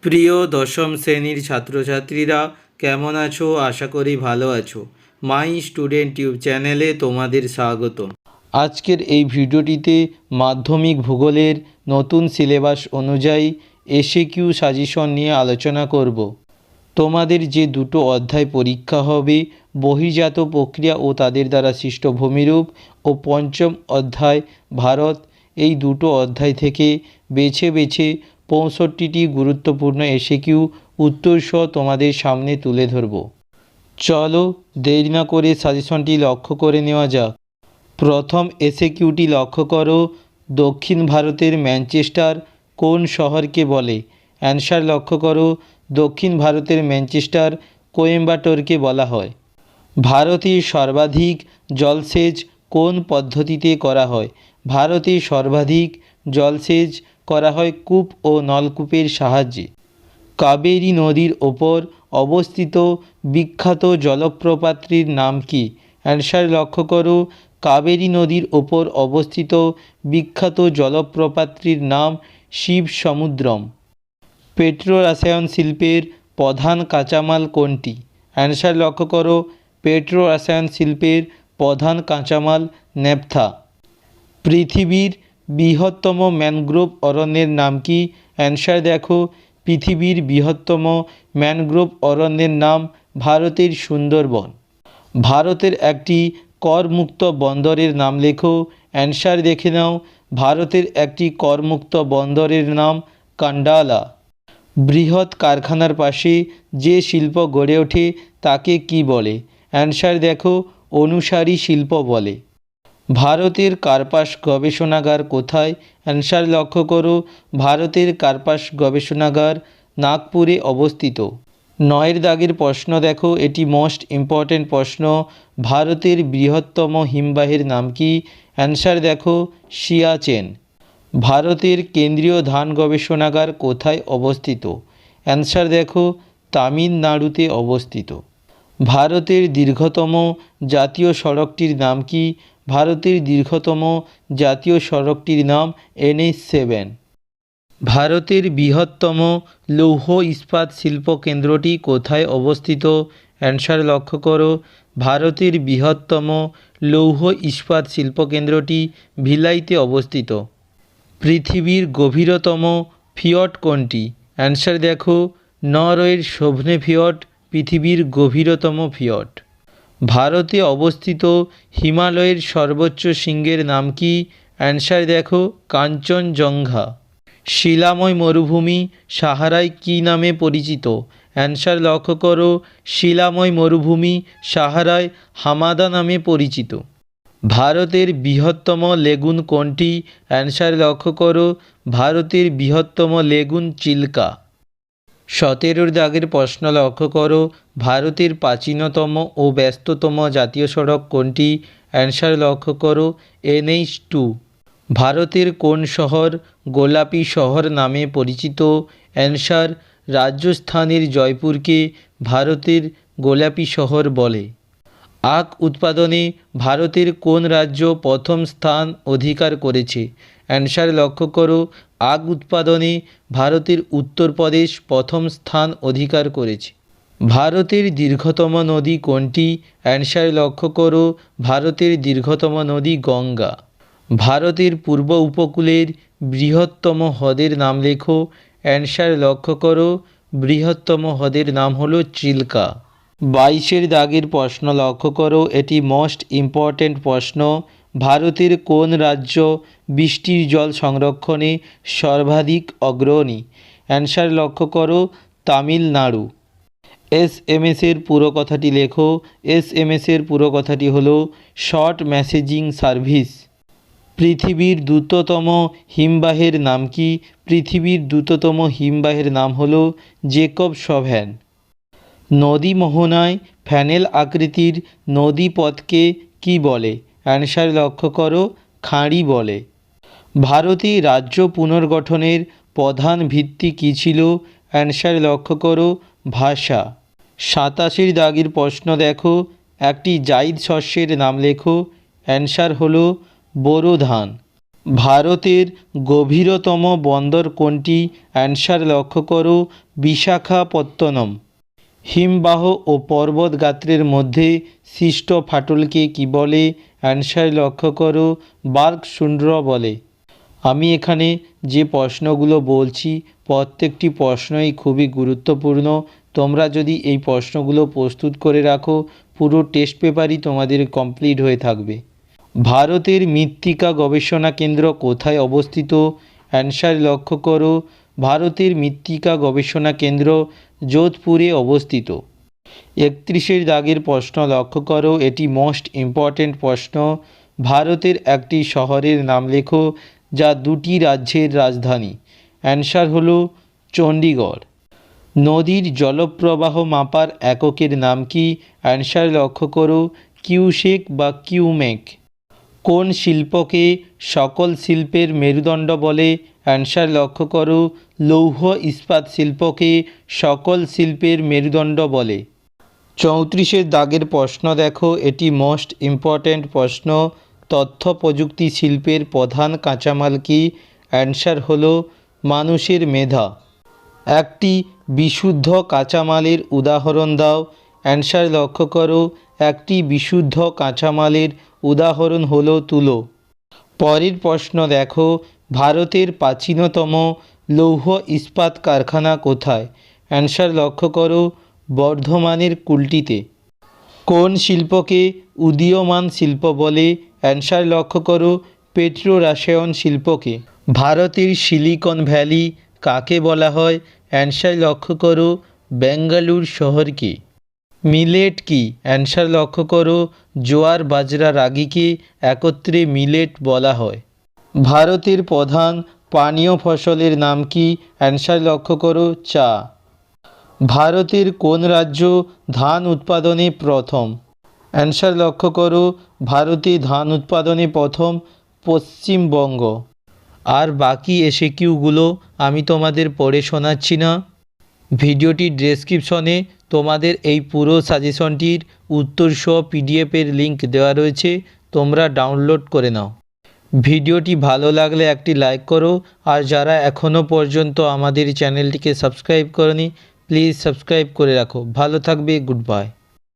প্রিয় দশম শ্রেণীর ছাত্রছাত্রীরা কেমন আছো? আশা করি ভালো আছো। মাই স্টুডেন্ট টিউব চ্যানেলে তোমাদের স্বাগতম। আজকের এই ভিডিওটিতে মাধ্যমিক ভূগোলের নতুন সিলেবাস অনুযায়ী এসএকিউ সাজেশন নিয়ে আলোচনা করব। তোমাদের যে দুটো অধ্যায় পরীক্ষা হবে, বহির্জাত প্রক্রিয়া ও তাদের দ্বারা সৃষ্ট ভূমিরূপ ও পঞ্চম অধ্যায় ভারত, এই দুটো অধ্যায় থেকে বেছে বেছে ৬৫টি গুরুত্বপূর্ণ এসএকিউ উত্তরসহ তোমাদের সামনে তুলে ধরব। চলো দেরি না করে সাজেশনটি লক্ষ্য করে নেওয়া যাক। প্রথম এসএকিউটি লক্ষ্য করো, দক্ষিণ ভারতের ম্যানচেস্টার কোন শহরকে বলে? অ্যান্সার লক্ষ্য করো, দক্ষিণ ভারতের ম্যানচেস্টার কোয়েম্বাটোরকে বলা হয়। ভারতে সর্বাধিক জলসেচ কোন পদ্ধতিতে করা হয়? ভারতে সর্বাধিক জলসেচ করা হয় কূপ ও নলকূপের সাহায্যে। কাবেরী নদীর ওপর অবস্থিত বিখ্যাত জলপ্রপাতটির নাম কি? অ্যান্সার লক্ষ্য করো, কাবেরী নদীর ওপর অবস্থিত বিখ্যাত জলপ্রপাতটির নাম শিবসমুদ্রম। পেট্রোরসায়ন শিল্পের প্রধান কাঁচামাল কোনটি? অ্যান্সার লক্ষ্য করো, পেট্রোরসায়ন শিল্পের প্রধান কাঁচামাল ন্যাপথা। পৃথিবীর বৃহত্তম ম্যানগ্রোভ অরণ্যের নাম কি? অ্যান্সার দেখো, পৃথিবীর বৃহত্তম ম্যানগ্রোভ অরণ্যের নাম ভারতের সুন্দরবন। ভারতের একটি করমুক্ত বন্দরের নাম লেখো। অ্যান্সার দেখে নাও, ভারতের একটি করমুক্ত বন্দরের নাম কান্ডালা। বৃহৎ কারখানার পাশে যে শিল্প গড়ে ওঠে তাকে কি বলে? অ্যান্সার দেখো, অনুসারী শিল্প বলে। ভারতের কার্পাস গবেষণাগার কোথায়? অ্যান্সার লক্ষ্য করো, ভারতের কার্পাস গবেষণাগার নাগপুরে অবস্থিত। ৯ দাগের প্রশ্ন দেখো, এটি মোস্ট ইম্পর্ট্যান্ট প্রশ্ন। ভারতের বৃহত্তম হিমবাহের নাম কি? অ্যান্সার দেখো, সিয়াচেন। ভারতের কেন্দ্রীয় ধান গবেষণাগার কোথায় অবস্থিত? অ্যান্সার দেখো, তামিলনাড়ুতে অবস্থিত। ভারতের দীর্ঘতম জাতীয় সড়কটির নাম কি? ভারতের দীর্ঘতম জাতীয় সড়কটির নাম NH7। ভারতের বৃহত্তম লৌহ ইস্পাত শিল্প কেন্দ্রটি কোথায় অবস্থিত? অ্যান্সার লক্ষ্য করো, ভারতের বৃহত্তম লৌহ ইস্পাত শিল্প কেন্দ্রটি ভিলাইতে অবস্থিত। পৃথিবীর গভীরতম ফিয়র্ড কোনটি? অ্যান্সার দেখো, নরওয়ের সোভনে ফিয়র্ড পৃথিবীর গভীরতম ফিয়র্ড। ভারতে অবস্থিত হিমালয়ের সর্বোচ্চ শৃঙ্গের নাম কি? অ্যান্সার দেখো, কাঞ্চনজঙ্ঘা। শিলাময় মরুভূমি সাহারায় কী নামে পরিচিত? অ্যান্সার লক্ষ্য করো, শিলাময় মরুভূমি সাহারায় হামাদা নামে পরিচিত। ভারতের বৃহত্তম লেগুন কোনটি? অ্যান্সার লক্ষ্য করো, ভারতের বৃহত্তম লেগুন চিল্কা। ১৭ দাগের প্রশ্ন লক্ষ্য করো, ভারতের প্রাচীনতম ও ব্যস্ততম জাতীয় সড়ক কোনটি? অ্যান্সার লক্ষ্য করো, NH2। ভারতের কোন শহর গোলাপি শহর নামে পরিচিত? অ্যান্সার, রাজস্থানের জয়পুরকে ভারতের গোলাপি শহর বলে। আখ উৎপাদনে ভারতের কোন রাজ্য প্রথম স্থান অধিকার করেছে? অ্যান্সার লক্ষ্য করো, আখ উৎপাদনে ভারতের উত্তরপ্রদেশ প্রথম স্থান অধিকার করেছে। ভারতের দীর্ঘতম নদী কোনটি? অ্যান্সার লক্ষ্য করো, ভারতের দীর্ঘতম নদী গঙ্গা। ভারতের পূর্ব উপকূলের বৃহত্তম হ্রদের নাম লেখো। অ্যান্সার লক্ষ্য করো, বৃহত্তম হ্রদের নাম হলো চিল্কা। ২২ দাগের প্রশ্ন লক্ষ্য করো, এটি মোস্ট ইম্পর্ট্যান্ট প্রশ্ন। ভারতের কোন রাজ্য বৃষ্টির জল সংরক্ষণে সর্বাধিক অগ্রণী? অ্যান্সার লক্ষ্য করো, তামিলনাড়ু। SMS-এর পুরো কথাটি লেখো। SMS-এর পুরো কথাটি হলো শর্ট মেসেজিং সার্ভিস। পৃথিবীর দ্রুততম হিমবাহের নাম কি? পৃথিবীর দ্রুততম হিমবাহের নাম হলো জেকবসভ্যান। নদী মোহনায় ফ্যানেল আকৃতির নদীপথকে কি বলে? অ্যান্সার লক্ষ্য করো, খাঁড়ি বলে। ভারতে রাজ্য পুনর্গঠনের প্রধান ভিত্তি কী ছিল? অ্যান্সার লক্ষ্য করো, ভাষা। ৮৭ দাগের প্রশ্ন দেখো, একটি জায়িদ শস্যের নাম লেখো। অ্যান্সার হলো বোরো ধান। ভারতের গভীরতম বন্দর কোনটি? অ্যান্সার লক্ষ্য করো বিশাখাপত্তনম। হিমবাহ ও পর্বত গাত্রের মধ্যে সৃষ্ট ফাটলকে কি বলে? অ্যান্সার লক্ষ্য করো বার্কশুন্ড্র বলে। আমি এখানে যে প্রশ্নগুলো বলছি প্রত্যেকটি প্রশ্নই খুবই গুরুত্বপূর্ণ। তোমরা যদি এই প্রশ্নগুলো প্রস্তুত করে রাখো পুরো টেস্ট পেপারই তোমাদের কমপ্লিট হয়ে থাকবে। ভারতের মৃত্তিকা গবেষণা কেন্দ্র কোথায় অবস্থিত? অ্যান্সার লক্ষ্য করো ভারতের মৃত্তিকা গবেষণা কেন্দ্র যোধপুরে অবস্থিত। 31 দাগের প্রশ্ন লক্ষ্য করো, এটি মোস্ট ইম্পর্ট্যান্ট প্রশ্ন। ভারতের একটি শহরের নাম লেখো যা দুটি রাজ্যের রাজধানী। অ্যান্সার হলো চণ্ডীগড়। নদীর জলপ্রবাহ মাপার এককের নাম কি? অ্যান্সার লক্ষ্য করো কিউসেক বা কিউমেক। কোন শিল্পকে সকল শিল্পের মেরুদণ্ড বলে? অ্যান্সার লক্ষ্য করো লৌহ ইস্পাত শিল্পকে সকল শিল্পের মেরুদণ্ড বলে। 34 দাগের প্রশ্ন দেখো, এটি মোস্ট ইম্পর্ট্যান্ট প্রশ্ন। তথ্য প্রযুক্তি শিল্পের প্রধান কাঁচামাল কি? অ্যান্সার হলো মানুষের মেধা। একটি বিশুদ্ধ কাঁচামালের উদাহরণ দাও। অ্যান্সার লক্ষ্য করো একটি বিশুদ্ধ কাঁচামালের উদাহরণ হলো তুলো। পরের প্রশ্ন দেখো, ভারতের প্রাচীনতম লৌহ ইস্পাত কারখানা কোথায়? অ্যান্সার লক্ষ্য করো বর্ধমানের কুলটিতে। কোন শিল্পকে উদীয়মান শিল্প বলে? অ্যান্সার লক্ষ্য করো পেট্রো রসায়ন শিল্পকে। ভারতের সিলিকন ভ্যালি কাকে বলা হয়? অ্যান্সার লক্ষ্য করো বেঙ্গালুরু শহরকে। মিলেট কি? অ্যান্সার লক্ষ্য করো জোয়ার বাজরা রাগিকে একত্রে মিলেট বলা হয়। ভারতের প্রধান পানীয় ফসলের নাম কি? অ্যান্সার লক্ষ্য করো চা। ভারতের কোন রাজ্য ধান উৎপাদনে প্রথম? অ্যান্সার লক্ষ্য করো ভারতে ধান উৎপাদনে প্রথম পশ্চিমবঙ্গ। আর বাকি এসএকিউগুলো আমি তোমাদের পড়ে শোনাচ্ছি না। ভিডিওটির ডেসক্রিপশনে তোমাদের এই পুরো সাজেশনটির উত্তরসহ পিডিএফের লিঙ্ক দেওয়া রয়েছে, তোমরা ডাউনলোড করে নাও। ভিডিওটি ভালো লাগলে একটি লাইক করো, আর যারা এখনও পর্যন্ত আমাদের চ্যানেলটিকে সাবস্ক্রাইব করনি প্লিজ সাবস্ক্রাইব করে রাখো। ভালো থাকবে, গুড বাই।